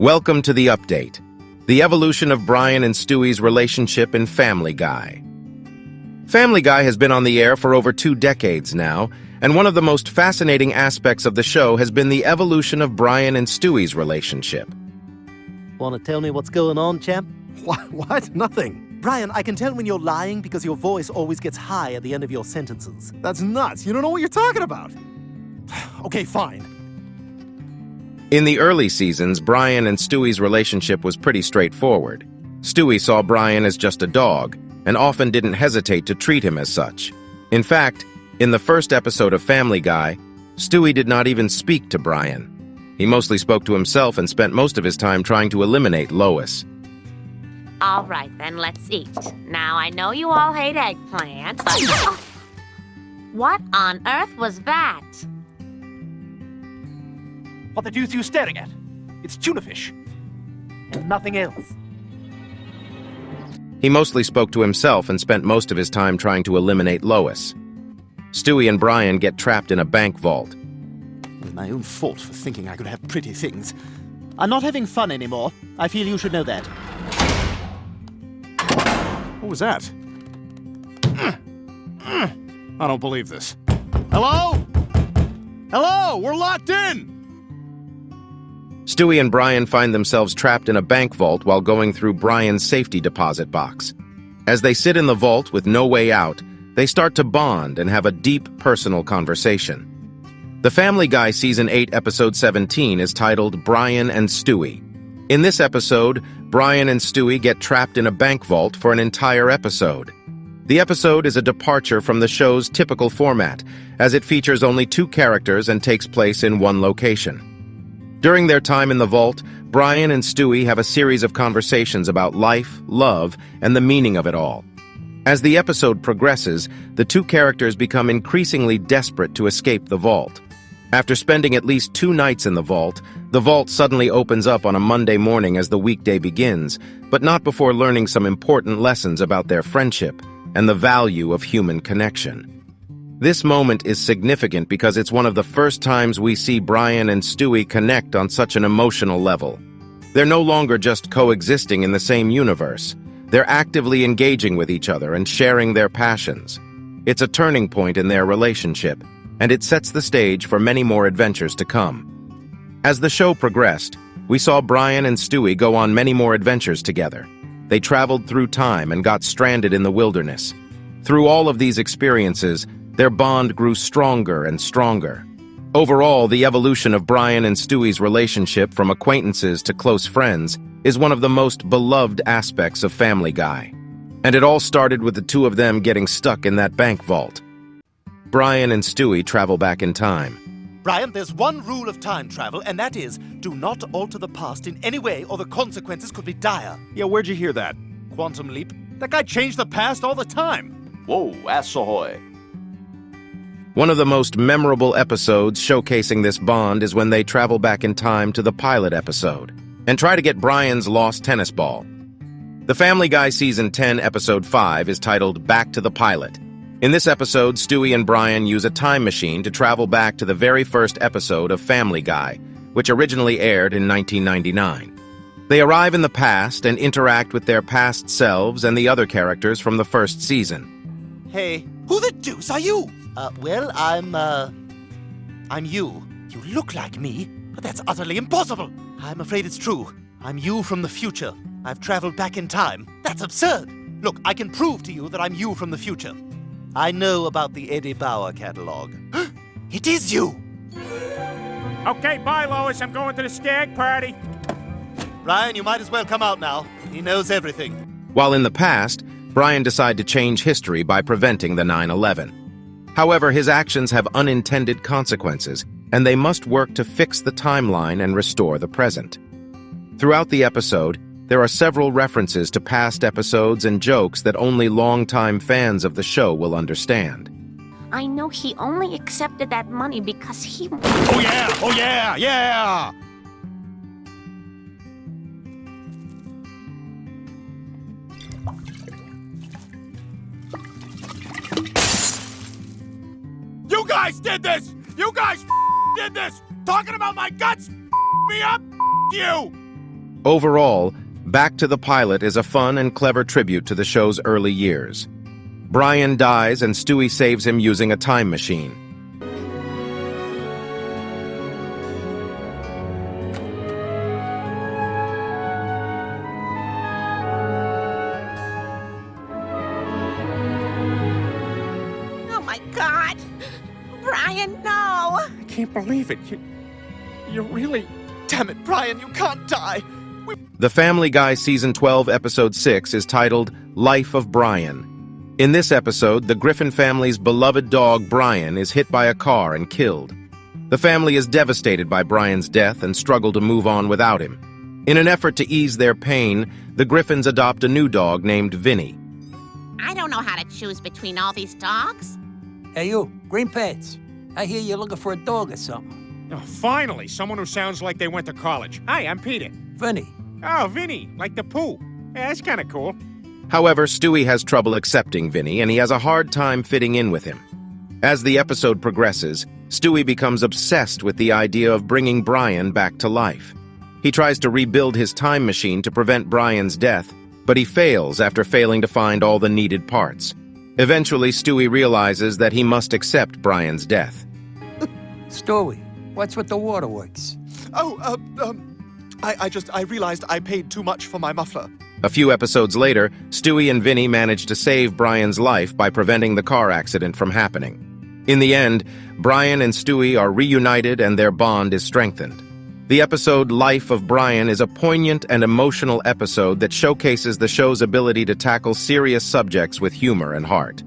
Welcome to the update, the evolution of Brian and Stewie's relationship in Family Guy. Family Guy has been on the air for over 2 decades now, and one of the most fascinating aspects of the show has been the evolution of Brian and Stewie's relationship. Want to tell me what's going on, champ? What? Nothing. Brian, I can tell when you're lying because your voice always gets high at the end of your sentences. That's nuts. You don't know what you're talking about. Okay, fine. In the early seasons, Brian and Stewie's relationship was pretty straightforward. Stewie saw Brian as just a dog, and often didn't hesitate to treat him as such. In fact, in the first episode of Family Guy, Stewie did not even speak to Brian. He mostly spoke to himself and spent most of his time trying to eliminate Lois. All right, then, let's eat. Now, I know you all hate eggplant, but... Oh, what on earth was that? What the deuce are you staring at? It's tuna fish. And nothing else. He mostly spoke to himself and spent most of his time trying to eliminate Lois. Stewie and Brian get trapped in a bank vault. It was my own fault for thinking I could have pretty things. I'm not having fun anymore. I feel you should know that. What was that? I don't believe this. Hello? Hello? We're locked in! Stewie and Brian find themselves trapped in a bank vault while going through Brian's safety deposit box. As they sit in the vault with no way out, they start to bond and have a deep personal conversation. The Family Guy Season 8 Episode 17 is titled Brian and Stewie. In this episode, Brian and Stewie get trapped in a bank vault for an entire episode. The episode is a departure from the show's typical format, as it features only 2 characters and takes place in one location. During their time in the vault, Brian and Stewie have a series of conversations about life, love, and the meaning of it all. As the episode progresses, the 2 characters become increasingly desperate to escape the vault. After spending at least 2 nights in the vault suddenly opens up on a Monday morning as the weekday begins, but not before learning some important lessons about their friendship and the value of human connection. This moment is significant because it's one of the first times we see Brian and Stewie connect on such an emotional level. They're no longer just coexisting in the same universe. They're actively engaging with each other and sharing their passions. It's a turning point in their relationship, and it sets the stage for many more adventures to come. As the show progressed, we saw Brian and Stewie go on many more adventures together. They traveled through time and got stranded in the wilderness. Through all of these experiences, their bond grew stronger and stronger. Overall, the evolution of Brian and Stewie's relationship from acquaintances to close friends is one of the most beloved aspects of Family Guy. And it all started with the 2 of them getting stuck in that bank vault. Brian and Stewie travel back in time. Brian, there's one rule of time travel, and that is, do not alter the past in any way or the consequences could be dire. Yeah, where'd you hear that? Quantum leap. That guy changed the past all the time. Whoa, ass ahoy. One of the most memorable episodes showcasing this bond is when they travel back in time to the pilot episode and try to get Brian's lost tennis ball. The Family Guy Season 10 Episode 5 is titled Back to the Pilot. In this episode, Stewie and Brian use a time machine to travel back to the very first episode of Family Guy, which originally aired in 1999. They arrive in the past and interact with their past selves and the other characters from the first season. Hey, who the deuce are you? Well, I'm you. You look like me, but that's utterly impossible. I'm afraid it's true. I'm you from the future. I've traveled back in time. That's absurd. Look, I can prove to you that I'm you from the future. I know about the Eddie Bauer catalog. It is you! Okay, bye, Lois. I'm going to the stag party. Brian, you might as well come out now. He knows everything. While in the past, Brian decided to change history by preventing the 9/11. However, his actions have unintended consequences, and they must work to fix the timeline and restore the present. Throughout the episode, there are several references to past episodes and jokes that only longtime fans of the show will understand. I know he only accepted that money because he... Oh yeah! Oh yeah! Yeah! You guys did this! You guys did this! Talking about my guts me up! You! Overall, Back to the Pilot is a fun and clever tribute to the show's early years. Brian dies and Stewie saves him using a time machine. Oh my God! Brian, no! I can't believe it. You really... Damn it, Brian, you can't die! The Family Guy Season 12, Episode 6 is titled Life of Brian. In this episode, the Griffin family's beloved dog, Brian, is hit by a car and killed. The family is devastated by Brian's death and struggle to move on without him. In an effort to ease their pain, the Griffins adopt a new dog named Vinny. I don't know how to choose between all these dogs. Hey, you, green pants. I hear you're looking for a dog or something. Oh, finally, someone who sounds like they went to college. Hi, I'm Peter. Vinny. Oh, Vinny, like the poo. Yeah, that's kind of cool. However, Stewie has trouble accepting Vinny, and he has a hard time fitting in with him. As the episode progresses, Stewie becomes obsessed with the idea of bringing Brian back to life. He tries to rebuild his time machine to prevent Brian's death, but he fails after failing to find all the needed parts. Eventually, Stewie realizes that he must accept Brian's death. Stewie, what's with the waterworks? I realized I paid too much for my muffler. A few episodes later, Stewie and Vinny manage to save Brian's life by preventing the car accident from happening. In the end, Brian and Stewie are reunited and their bond is strengthened. The episode Life of Brian is a poignant and emotional episode that showcases the show's ability to tackle serious subjects with humor and heart.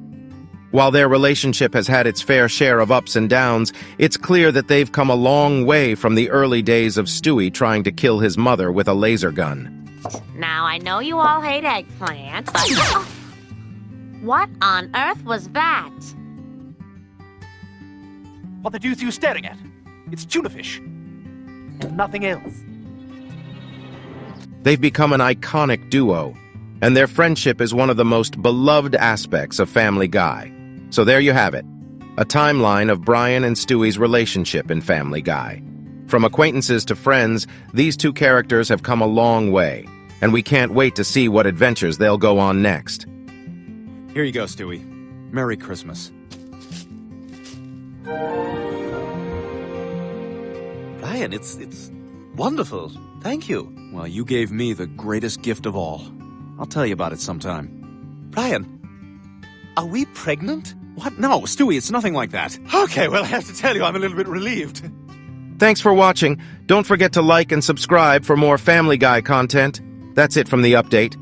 While their relationship has had its fair share of ups and downs, it's clear that they've come a long way from the early days of Stewie trying to kill his mother with a laser gun. Now, I know you all hate eggplants, but... Oh. What on earth was that? What the deuce are you staring at? It's tuna fish. And nothing else. They've become an iconic duo, and their friendship is one of the most beloved aspects of Family Guy. So there you have it, a timeline of Brian and Stewie's relationship in Family Guy. From acquaintances to friends, these two characters have come a long way, and we can't wait to see what adventures they'll go on next. Here you go, Stewie. Merry Christmas. Brian, it's wonderful. Thank you. Well, you gave me the greatest gift of all. I'll tell you about it sometime. Brian, are we pregnant? What? No, Stewie, it's nothing like that. Okay, well, I have to tell you, I'm a little bit relieved. Thanks for watching. Don't forget to like and subscribe for more Family Guy content. That's it from the update.